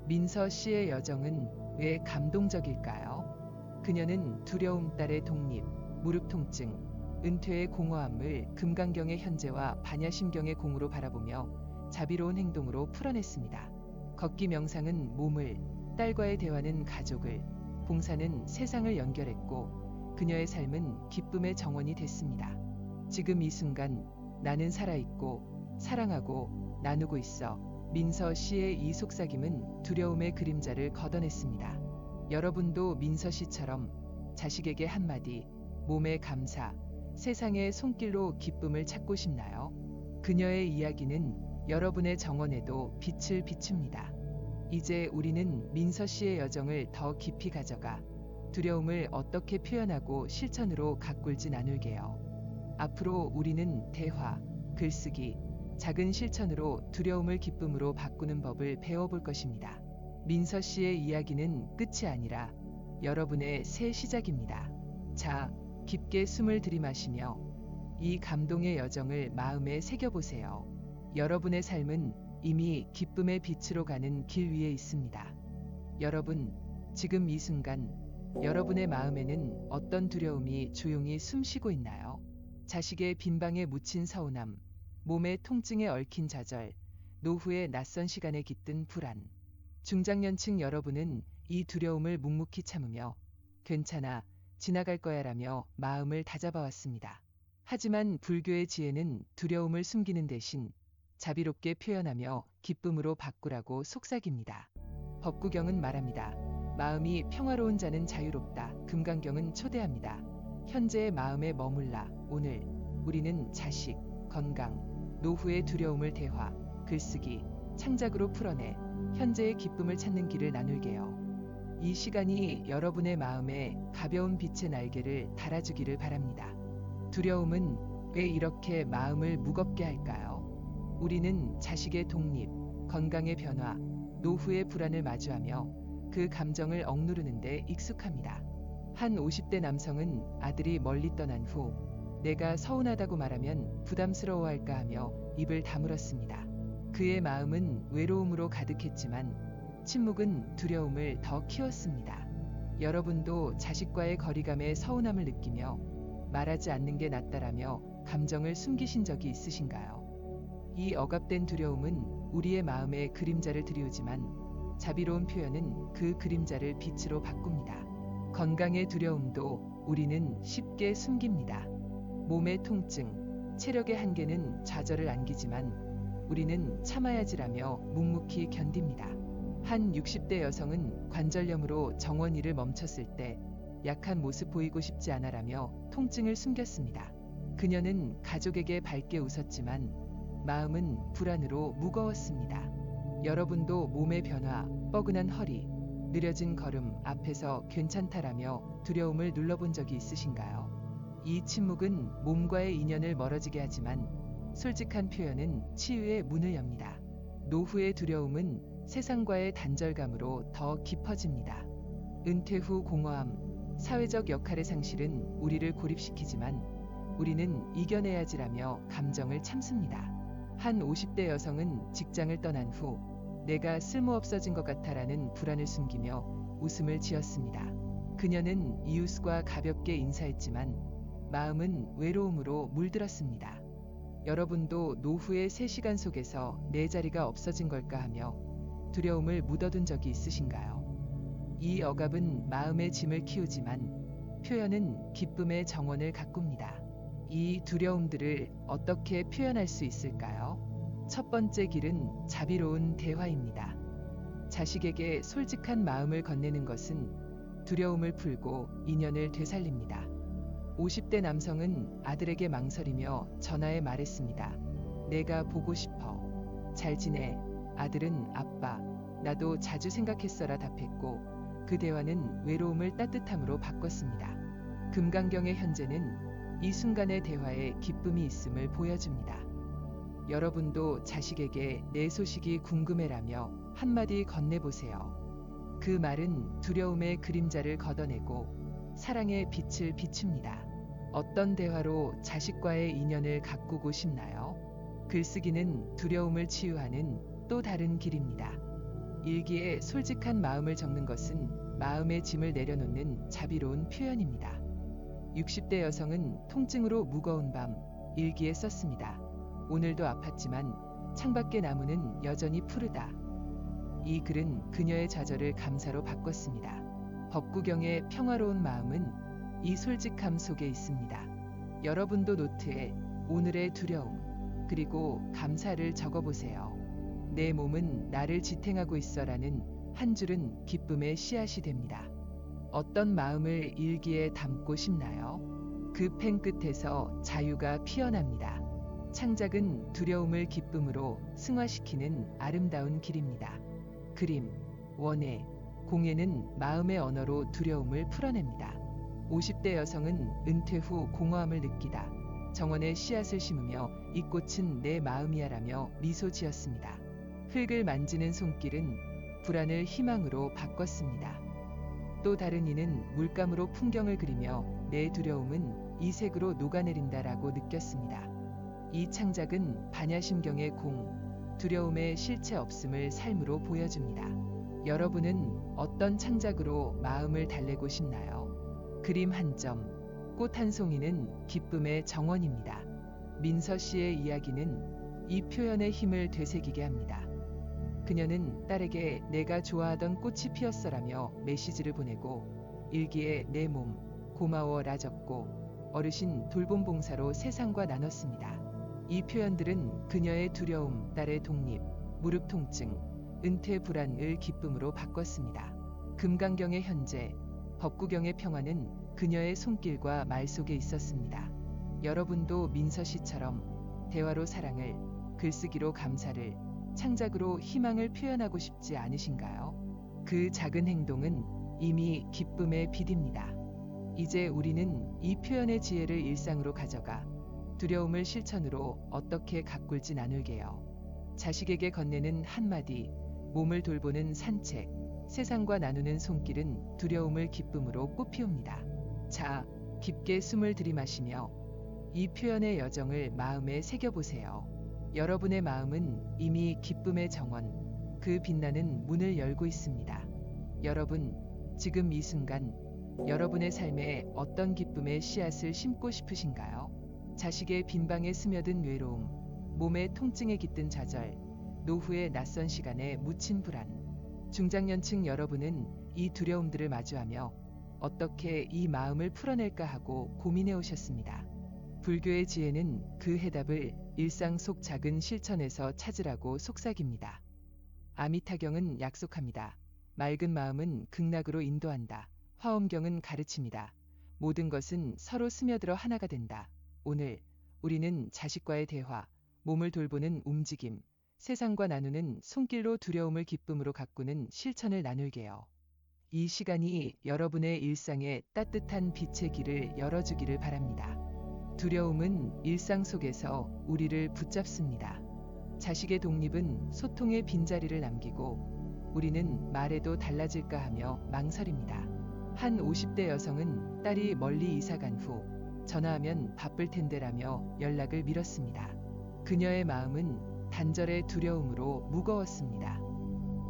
민서 씨의 여정은 왜 감동적일까요? 그녀는 두려움 딸의 독립, 무릎 통증, 은퇴의 공허함을 금강경의 현재와 반야심경의 공으로 바라보며 자비로운 행동으로 풀어냈습니다. 걷기 명상은 몸을, 딸과의 대화는 가족을, 봉사는 세상을 연결했고 그녀의 삶은 기쁨의 정원이 됐습니다. 지금 이 순간 나는 살아있고 사랑하고 나누고 있어. 민서 씨의 이 속삭임은 두려움의 그림자를 걷어냈습니다. 여러분도 민서 씨처럼 자식에게 한마디, 몸에 감사, 세상의 손길로 기쁨을 찾고 싶나요? 그녀의 이야기는 여러분의 정원에도 빛을 비춥니다. 이제 우리는 민서 씨의 여정을 더 깊이 가져가 두려움을 어떻게 표현하고 실천으로 가꿀지 나눌게요. 앞으로 우리는 대화, 글쓰기, 작은 실천으로 두려움을 기쁨으로 바꾸는 법을 배워볼 것입니다. 민서 씨의 이야기는 끝이 아니라 여러분의 새 시작입니다. 자, 깊게 숨을 들이마시며 이 감동의 여정을 마음에 새겨보세요. 여러분의 삶은 이미 기쁨의 빛으로 가는 길 위에 있습니다. 여러분, 지금 이 순간 여러분의 마음에는 어떤 두려움이 조용히 숨쉬고 있나요? 자식의 빈방에 묻힌 서운함, 몸의 통증에 얽힌 좌절, 노후의 낯선 시간에 깃든 불안. 중장년층 여러분은 이 두려움을 묵묵히 참으며 괜찮아, 지나갈 거야라며 마음을 다잡아왔습니다. 하지만 불교의 지혜는 두려움을 숨기는 대신 자비롭게 표현하며 기쁨으로 바꾸라고 속삭입니다. 법구경은 말합니다. 마음이 평화로운 자는 자유롭다. 금강경은 초대합니다. 현재의 마음에 머물라. 오늘 우리는 자식, 건강, 노후의 두려움을 대화, 글쓰기, 창작으로 풀어내 현재의 기쁨을 찾는 길을 나눌게요. 이 시간이 여러분의 마음에 가벼운 빛의 날개를 달아주기를 바랍니다. 두려움은 왜 이렇게 마음을 무겁게 할까요? 우리는 자식의 독립, 건강의 변화, 노후의 불안을 마주하며 그 감정을 억누르는데 익숙합니다. 한 50대 남성은 아들이 멀리 떠난 후 내가 서운하다고 말하면 부담스러워할까 하며 입을 다물었습니다. 그의 마음은 외로움으로 가득했지만 침묵은 두려움을 더 키웠습니다. 여러분도 자식과의 거리감에 서운함을 느끼며 말하지 않는 게 낫다라며 감정을 숨기신 적이 있으신가요? 이 억압된 두려움은 우리의 마음에 그림자를 드리우지만 자비로운 표현은 그 그림자를 빛으로 바꿉니다. 건강의 두려움도 우리는 쉽게 숨깁니다. 몸의 통증, 체력의 한계는 좌절을 안기지만 우리는 참아야지라며 묵묵히 견딥니다. 한 60대 여성은 관절염으로 정원 일을 멈췄을 때 약한 모습 보이고 싶지 않아라며 통증을 숨겼습니다. 그녀는 가족에게 밝게 웃었지만 마음은 불안으로 무거웠습니다. 여러분도 몸의 변화, 뻐근한 허리, 느려진 걸음 앞에서 괜찮다라며 두려움을 눌러본 적이 있으신가요? 이 침묵은 몸과의 인연을 멀어지게 하지만 솔직한 표현은 치유의 문을 엽니다. 노후의 두려움은 세상과의 단절감으로 더 깊어집니다. 은퇴 후 공허함, 사회적 역할의 상실은 우리를 고립시키지만 우리는 이겨내야지라며 감정을 참습니다. 한 50대 여성은 직장을 떠난 후 내가 쓸모없어진 것 같아라는 불안을 숨기며 웃음을 지었습니다. 그녀는 이웃과 가볍게 인사했지만 마음은 외로움으로 물들었습니다. 여러분도 노후의 3시간 속에서 내 자리가 없어진 걸까 하며 두려움을 묻어둔 적이 있으신가요? 이 억압은 마음의 짐을 키우지만 표현은 기쁨의 정원을 가꿉니다. 이 두려움들을 어떻게 표현할 수 있을까요? 첫 번째 길은 자비로운 대화입니다. 자식에게 솔직한 마음을 건네는 것은 두려움을 풀고 인연을 되살립니다. 50대 남성은 아들에게 망설이며 전화에 말했습니다. 내가 보고 싶어. 잘 지내. 아들은 아빠, 나도 자주 생각했어라 답했고 그 대화는 외로움을 따뜻함으로 바꿨습니다. 금강경의 현재는 이 순간의 대화에 기쁨이 있음을 보여줍니다. 여러분도 자식에게 내 소식이 궁금해라며 한마디 건네보세요. 그 말은 두려움의 그림자를 걷어내고 사랑의 빛을 비춥니다. 어떤 대화로 자식과의 인연을 가꾸고 싶나요? 글쓰기는 두려움을 치유하는 또 다른 길입니다. 일기에 솔직한 마음을 적는 것은 마음의 짐을 내려놓는 자비로운 표현입니다. 60대 여성은 통증으로 무거운 밤 일기에 썼습니다. 오늘도 아팠지만 창밖의 나무는 여전히 푸르다. 이 글은 그녀의 좌절을 감사로 바꿨습니다. 법구경의 평화로운 마음은 이 솔직함 속에 있습니다. 여러분도 노트에 오늘의 두려움 그리고 감사를 적어보세요. 내 몸은 나를 지탱하고 있어라는 한 줄은 기쁨의 씨앗이 됩니다. 어떤 마음을 일기에 담고 싶나요? 그 펜 끝에서 자유가 피어납니다. 창작은 두려움을 기쁨으로 승화시키는 아름다운 길입니다. 그림, 원예, 공예는 마음의 언어로 두려움을 풀어냅니다. 50대 여성은 은퇴 후 공허함을 느끼다. 정원에 씨앗을 심으며 이 꽃은 내 마음이야라며 미소 지었습니다. 흙을 만지는 손길은 불안을 희망으로 바꿨습니다. 또 다른 이는 물감으로 풍경을 그리며 내 두려움은 이 색으로 녹아내린다라고 느꼈습니다. 이 창작은 반야심경의 공, 두려움의 실체 없음을 삶으로 보여줍니다. 여러분은 어떤 창작으로 마음을 달래고 싶나요? 그림 한 점, 꽃 한 송이는 기쁨의 정원입니다. 민서 씨의 이야기는 이 표현의 힘을 되새기게 합니다. 그녀는 딸에게 내가 좋아하던 꽃이 피었어라며 메시지를 보내고 일기에 내 몸, 고마워라 적고 어르신 돌봄 봉사로 세상과 나눴습니다. 이 표현들은 그녀의 두려움, 딸의 독립, 무릎 통증, 은퇴 불안을 기쁨으로 바꿨습니다. 금강경의 현재, 법구경의 평화는 그녀의 손길과 말 속에 있었습니다. 여러분도 민서 씨처럼 대화로 사랑을, 글쓰기로 감사를, 창작으로 희망을 표현하고 싶지 않으신가요? 그 작은 행동은 이미 기쁨의 빛입니다. 이제 우리는 이 표현의 지혜를 일상으로 가져가 두려움을 실천으로 어떻게 가꿀지 나눌게요. 자식에게 건네는 한마디, 몸을 돌보는 산책, 세상과 나누는 손길은 두려움을 기쁨으로 꽃피웁니다. 자, 깊게 숨을 들이마시며 이 표현의 여정을 마음에 새겨보세요. 여러분의 마음은 이미 기쁨의 정원, 그 빛나는 문을 열고 있습니다. 여러분, 지금 이 순간 여러분의 삶에 어떤 기쁨의 씨앗을 심고 싶으신가요? 자식의 빈방에 스며든 외로움, 몸의 통증에 깃든 좌절, 노후의 낯선 시간에 묻힌 불안. 중장년층 여러분은 이 두려움들을 마주하며 어떻게 이 마음을 풀어낼까 하고 고민해 오셨습니다. 불교의 지혜는 그 해답을 일상 속 작은 실천에서 찾으라고 속삭입니다. 아미타경은 약속합니다. 맑은 마음은 극락으로 인도한다. 화엄경은 가르칩니다. 모든 것은 서로 스며들어 하나가 된다. 오늘 우리는 자식과의 대화, 몸을 돌보는 움직임, 세상과 나누는 손길로 두려움을 기쁨으로 가꾸는 실천을 나눌게요. 이 시간이 여러분의 일상에 따뜻한 빛의 길을 열어주기를 바랍니다. 두려움은 일상 속에서 우리를 붙잡습니다. 자식의 독립은 소통의 빈자리를 남기고 우리는 말해도 달라질까 하며 망설입니다. 한 50대 여성은 딸이 멀리 이사간 후 전화하면 바쁠 텐데라며 연락을 미뤘습니다. 그녀의 마음은 단절의 두려움으로 무거웠습니다.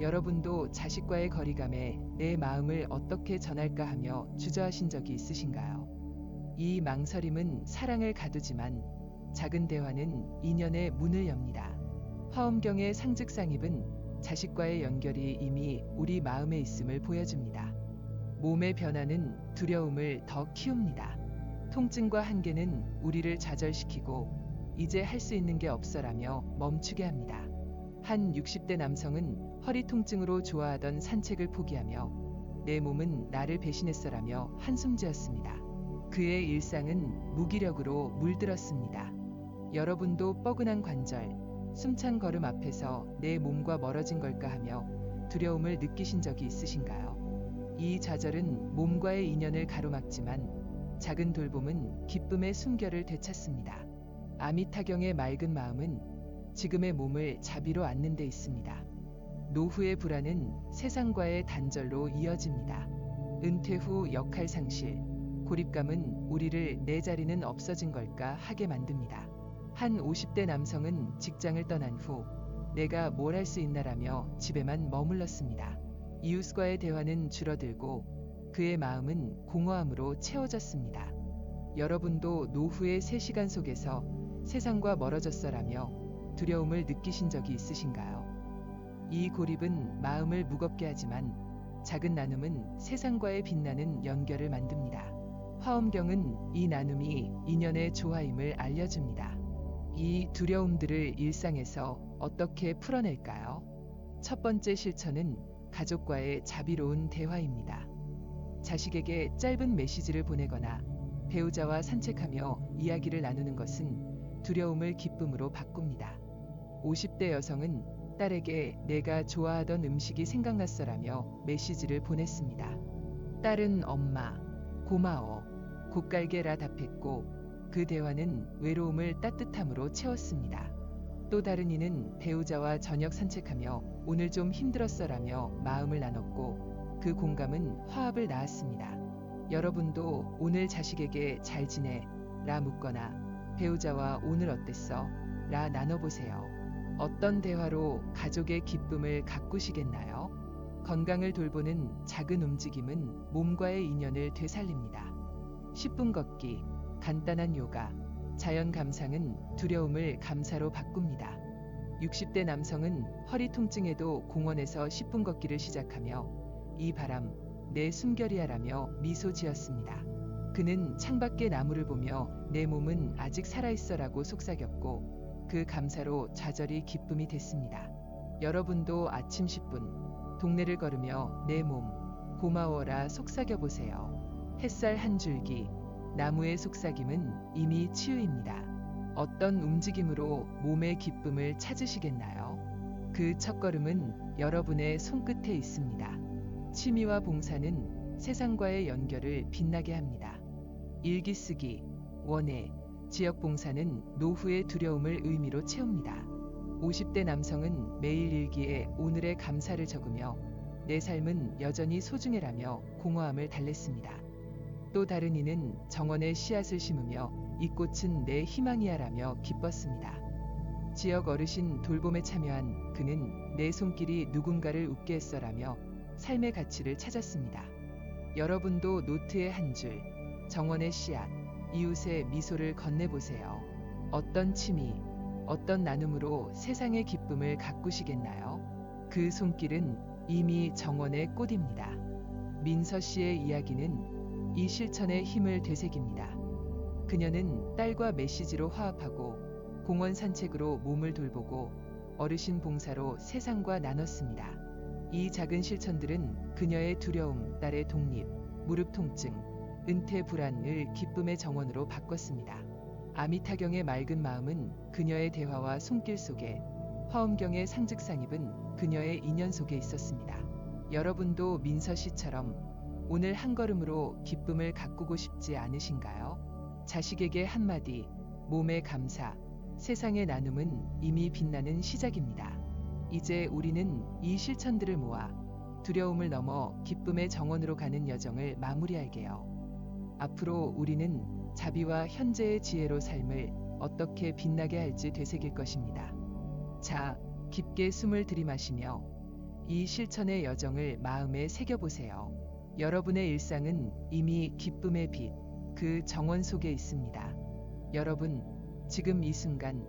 여러분도 자식과의 거리감에 내 마음을 어떻게 전할까 하며 주저하신 적이 있으신가요? 이 망설임은 사랑을 가두지만 작은 대화는 인연의 문을 엽니다. 화엄경의 상즉상입은 자식과의 연결이 이미 우리 마음에 있음을 보여줍니다. 몸의 변화는 두려움을 더 키웁니다. 통증과 한계는 우리를 좌절시키고 이제 할 수 있는 게 없어라며 멈추게 합니다. 한 60대 남성은 허리 통증으로 좋아하던 산책을 포기하며 내 몸은 나를 배신했어라며 한숨 지었습니다. 그의 일상은 무기력으로 물들었습니다. 여러분도 뻐근한 관절, 숨찬 걸음 앞에서 내 몸과 멀어진 걸까 하며 두려움을 느끼신 적이 있으신가요? 이 좌절은 몸과의 인연을 가로막지만 작은 돌봄은 기쁨의 숨결을 되찾습니다. 아미타경의 맑은 마음은 지금의 몸을 자비로 안는 데 있습니다. 노후의 불안은 세상과의 단절로 이어집니다. 은퇴 후 역할 상실, 고립감은 우리를 내 자리는 없어진 걸까 하게 만듭니다. 한 50대 남성은 직장을 떠난 후 내가 뭘 할 수 있나라며 집에만 머물렀습니다. 이웃과의 대화는 줄어들고 그의 마음은 공허함으로 채워졌습니다. 여러분도 노후의 3시간 속에서 세상과 멀어졌어라며 두려움을 느끼신 적이 있으신가요? 이 고립은 마음을 무겁게 하지만 작은 나눔은 세상과의 빛나는 연결을 만듭니다. 화엄경은 이 나눔이 인연의 조화임을 알려줍니다. 이 두려움들을 일상에서 어떻게 풀어낼까요? 첫 번째 실천은 가족과의 자비로운 대화입니다. 자식에게 짧은 메시지를 보내거나 배우자와 산책하며 이야기를 나누는 것은 두려움을 기쁨으로 바꿉니다. 50대 여성은 딸에게 내가 좋아하던 음식이 생각났어라며 메시지를 보냈습니다. 딸은 엄마, 고마워, 곶갈게라 답했고 그 대화는 외로움을 따뜻함으로 채웠습니다. 또 다른 이는 배우자와 저녁 산책하며 오늘 좀 힘들었어라며 마음을 나눴고 그 공감은 화합을 낳았습니다. 여러분도 오늘 자식에게 잘 지내? 라 묻거나 배우자와 오늘 어땠어? 라 나눠보세요. 어떤 대화로 가족의 기쁨을 가꾸시겠나요? 건강을 돌보는 작은 움직임은 몸과의 인연을 되살립니다. 10분 걷기, 간단한 요가, 자연 감상은 두려움을 감사로 바꿉니다. 60대 남성은 허리 통증에도 공원에서 10분 걷기를 시작하며 이 바람, 내 숨결이야라며 미소 지었습니다. 그는 창밖의 나무를 보며 내 몸은 아직 살아있어라고 속삭였고 그 감사로 좌절이 기쁨이 됐습니다. 여러분도 아침 10분 동네를 걸으며 내 몸 고마워라 속삭여보세요. 햇살 한 줄기, 나무의 속삭임은 이미 치유입니다. 어떤 움직임으로 몸의 기쁨을 찾으시겠나요? 그 첫걸음은 여러분의 손끝에 있습니다. 취미와 봉사는 세상과의 연결을 빛나게 합니다. 일기 쓰기, 원예, 지역 봉사는 노후의 두려움을 의미로 채웁니다. 50대 남성은 매일 일기에 오늘의 감사를 적으며 내 삶은 여전히 소중해라며 공허함을 달랬습니다. 또 다른 이는 정원에 씨앗을 심으며 이 꽃은 내 희망이야라며 기뻤습니다. 지역 어르신 돌봄에 참여한 그는 내 손길이 누군가를 웃게 했어라며 삶의 가치를 찾았습니다. 여러분도 노트에 한 줄, 정원의 씨앗, 이웃의 미소를 건네보세요. 어떤 취미, 어떤 나눔으로 세상의 기쁨을 가꾸시겠나요? 그 손길은 이미 정원의 꽃입니다. 민서 씨의 이야기는 이 실천의 힘을 되새깁니다. 그녀는 딸과 메시지로 화합하고 공원 산책으로 몸을 돌보고 어르신 봉사로 세상과 나눴습니다. 이 작은 실천들은 그녀의 두려움, 딸의 독립, 무릎 통증, 은퇴 불안을 기쁨의 정원으로 바꿨습니다. 아미타경의 맑은 마음은 그녀의 대화와 손길 속에, 화엄경의 상즉상입은 그녀의 인연 속에 있었습니다. 여러분도 민서 씨처럼 오늘 한 걸음으로 기쁨을 가꾸고 싶지 않으신가요? 자식에게 한마디, 몸에 감사, 세상의 나눔은 이미 빛나는 시작입니다. 이제 우리는 이 실천들을 모아 두려움을 넘어 기쁨의 정원으로 가는 여정을 마무리할게요. 앞으로 우리는 자비와 현재의 지혜로 삶을 어떻게 빛나게 할지 되새길 것입니다. 자, 깊게 숨을 들이마시며 이 실천의 여정을 마음에 새겨보세요. 여러분의 일상은 이미 기쁨의 빛, 그 정원 속에 있습니다. 여러분, 지금 이 순간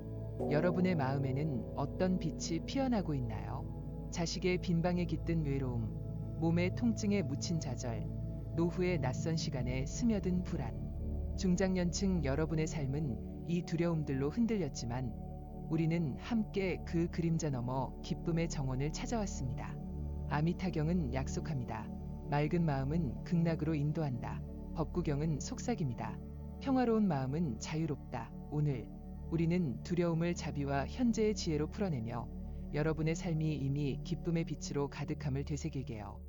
여러분의 마음에는 어떤 빛이 피어나고 있나요? 자식의 빈방에 깃든 외로움, 몸의 통증에 묻힌 좌절, 노후의 낯선 시간에 스며든 불안. 중장년층 여러분의 삶은 이 두려움들로 흔들렸지만 우리는 함께 그 그림자 너머 기쁨의 정원을 찾아왔습니다. 아미타경은 약속합니다. 맑은 마음은 극락으로 인도한다. 법구경은 속삭입니다. 평화로운 마음은 자유롭다. 오늘 우리는 두려움을 자비와 현재의 지혜로 풀어내며 여러분의 삶이 이미 기쁨의 빛으로 가득함을 되새기게요.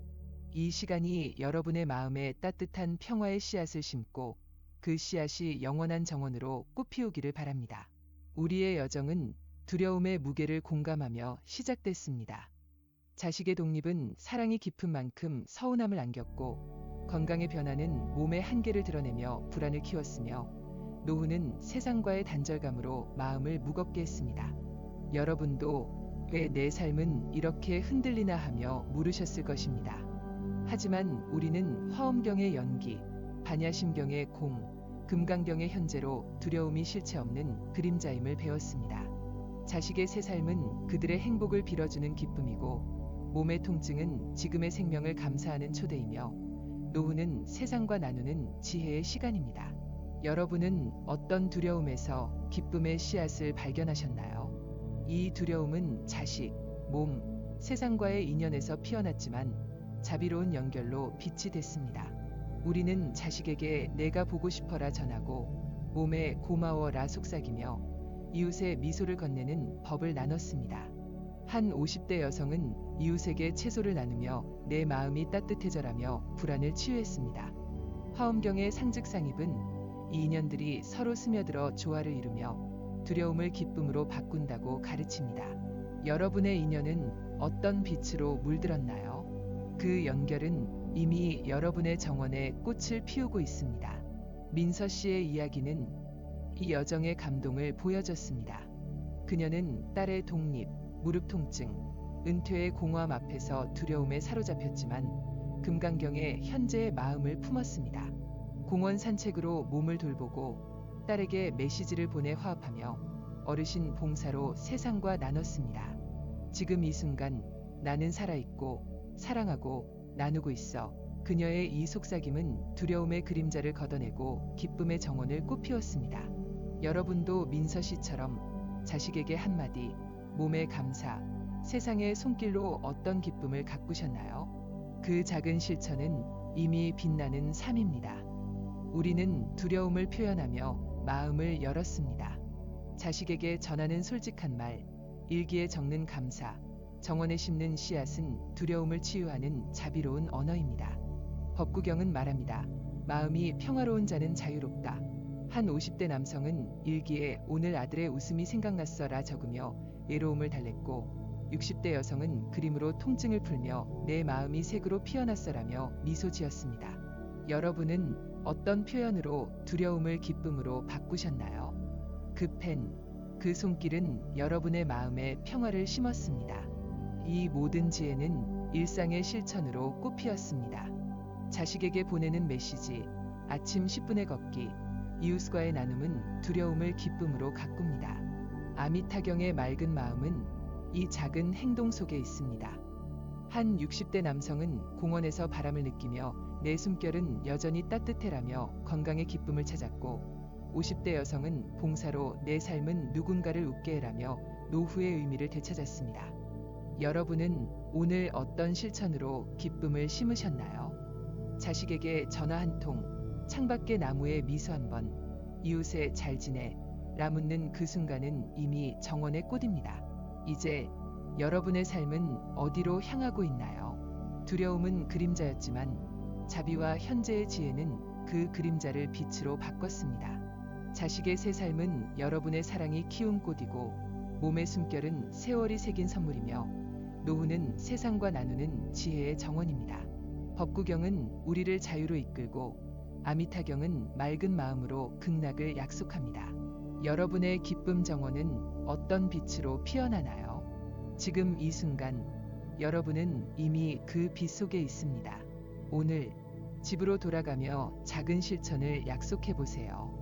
이 시간이 여러분의 마음에 따뜻한 평화의 씨앗을 심고 그 씨앗이 영원한 정원으로 꽃피우기를 바랍니다. 우리의 여정은 두려움의 무게를 공감하며 시작됐습니다. 자식의 독립은 사랑이 깊은 만큼 서운함을 안겼고 건강의 변화는 몸의 한계를 드러내며 불안을 키웠으며 노후는 세상과의 단절감으로 마음을 무겁게 했습니다. 여러분도 왜 내 삶은 이렇게 흔들리나 하며 물으셨을 것입니다. 하지만 우리는 화엄경의 연기, 반야심경의 공, 금강경의 현재로 두려움이 실체 없는 그림자임을 배웠습니다. 자식의 새 삶은 그들의 행복을 빌어주는 기쁨이고, 몸의 통증은 지금의 생명을 감사하는 초대이며, 노후는 세상과 나누는 지혜의 시간입니다. 여러분은 어떤 두려움에서 기쁨의 씨앗을 발견하셨나요? 이 두려움은 자식, 몸, 세상과의 인연에서 피어났지만 자비로운 연결로 빛이 됐습니다. 우리는 자식에게 내가 보고 싶어라 전하고, 몸에 고마워라 속삭이며, 이웃에 미소를 건네는 법을 나눴습니다. 한 50대 여성은 이웃에게 채소를 나누며 내 마음이 따뜻해져라며 불안을 치유했습니다. 화엄경의 상즉상입은 이 인연들이 서로 스며들어 조화를 이루며 두려움을 기쁨으로 바꾼다고 가르칩니다. 여러분의 인연은 어떤 빛으로 물들었나요? 그 연결은 이미 여러분의 정원에 꽃을 피우고 있습니다. 민서 씨의 이야기는 이 여정의 감동을 보여줬습니다. 그녀는 딸의 독립, 무릎 통증, 은퇴의 공허함 앞에서 두려움에 사로잡혔지만 금강경에 현재의 마음을 품었습니다. 공원 산책으로 몸을 돌보고 딸에게 메시지를 보내 화합하며 어르신 봉사로 세상과 나눴습니다. 지금 이 순간 나는 살아있고 사랑하고 나누고 있어. 그녀의 이 속삭임은 두려움의 그림자를 걷어내고 기쁨의 정원을 꽃피웠습니다. 여러분도 민서 씨처럼 자식에게 한마디, 몸의 감사, 세상의 손길로 어떤 기쁨을 가꾸셨나요? 그 작은 실천은 이미 빛나는 삶입니다. 우리는 두려움을 표현하며 마음을 열었습니다. 자식에게 전하는 솔직한 말, 일기에 적는 감사, 정원에 심는 씨앗은 두려움을 치유하는 자비로운 언어입니다. 법구경은 말합니다. 마음이 평화로운 자는 자유롭다. 한 50대 남성은 일기에 오늘 아들의 웃음이 생각났어라 적으며 외로움을 달랬고, 60대 여성은 그림으로 통증을 풀며 내 마음이 색으로 피어났어라며 미소 지었습니다. 여러분은 어떤 표현으로 두려움을 기쁨으로 바꾸셨나요? 그 펜, 그 손길은 여러분의 마음에 평화를 심었습니다. 이 모든 지혜는 일상의 실천으로 꽃피었습니다. 자식에게 보내는 메시지, 아침 10분의 걷기, 이웃과의 나눔은 두려움을 기쁨으로 가꿉니다. 아미타경의 맑은 마음은 이 작은 행동 속에 있습니다. 한 60대 남성은 공원에서 바람을 느끼며 내 숨결은 여전히 따뜻해라며 건강의 기쁨을 찾았고, 50대 여성은 봉사로 내 삶은 누군가를 웃게 해라며 노후의 의미를 되찾았습니다. 여러분은 오늘 어떤 실천으로 기쁨을 심으셨나요? 자식에게 전화 한 통, 창밖의 나무에 미소 한 번, 이웃에 잘 지내 라 묻는 그 순간은 이미 정원의 꽃입니다. 이제 여러분의 삶은 어디로 향하고 있나요? 두려움은 그림자였지만 자비와 현재의 지혜는 그 그림자를 빛으로 바꿨습니다. 자식의 새 삶은 여러분의 사랑이 키운 꽃이고, 몸의 숨결은 세월이 새긴 선물이며, 노후는 세상과 나누는 지혜의 정원입니다. 법구경은 우리를 자유로 이끌고, 아미타경은 맑은 마음으로 극락을 약속합니다. 여러분의 기쁨 정원은 어떤 빛으로 피어나나요? 지금 이 순간 여러분은 이미 그 빛 속에 있습니다. 오늘 집으로 돌아가며 작은 실천을 약속해 보세요.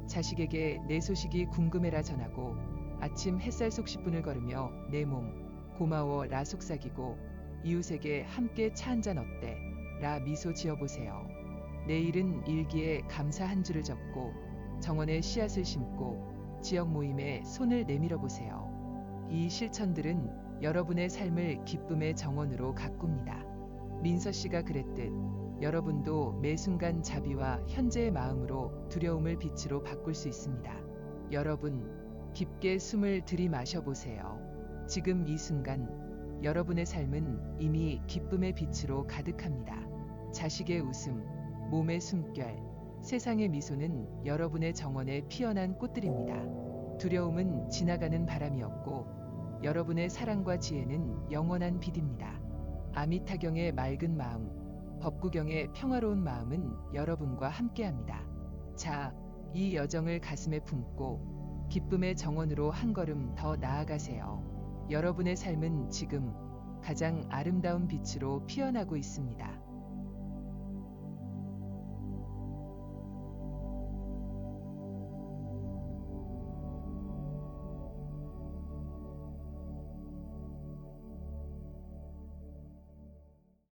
자식에게 내 소식이 궁금해라 전하고, 아침 햇살 속 10분을 걸으며 내 몸 고마워 라 속삭이고, 이웃에게 함께 차 한잔 어때 라 미소 지어보세요. 내일은 일기에 감사 한 줄을 적고, 정원에 씨앗을 심고, 지역 모임에 손을 내밀어 보세요. 이 실천들은 여러분의 삶을 기쁨의 정원으로 가꿉니다. 민서 씨가 그랬듯 여러분도 매 순간 자비와 현재의 마음으로 두려움을 빛으로 바꿀 수 있습니다. 여러분, 깊게 숨을 들이마셔 보세요. 지금 이 순간 여러분의 삶은 이미 기쁨의 빛으로 가득합니다. 자식의 웃음, 몸의 숨결, 세상의 미소는 여러분의 정원에 피어난 꽃들입니다. 두려움은 지나가는 바람이었고, 여러분의 사랑과 지혜는 영원한 빛입니다. 아미타경의 맑은 마음, 법구경의 평화로운 마음은 여러분과 함께합니다. 자, 이 여정을 가슴에 품고 기쁨의 정원으로 한 걸음 더 나아가세요. 여러분의 삶은 지금 가장 아름다운 빛으로 피어나고 있습니다.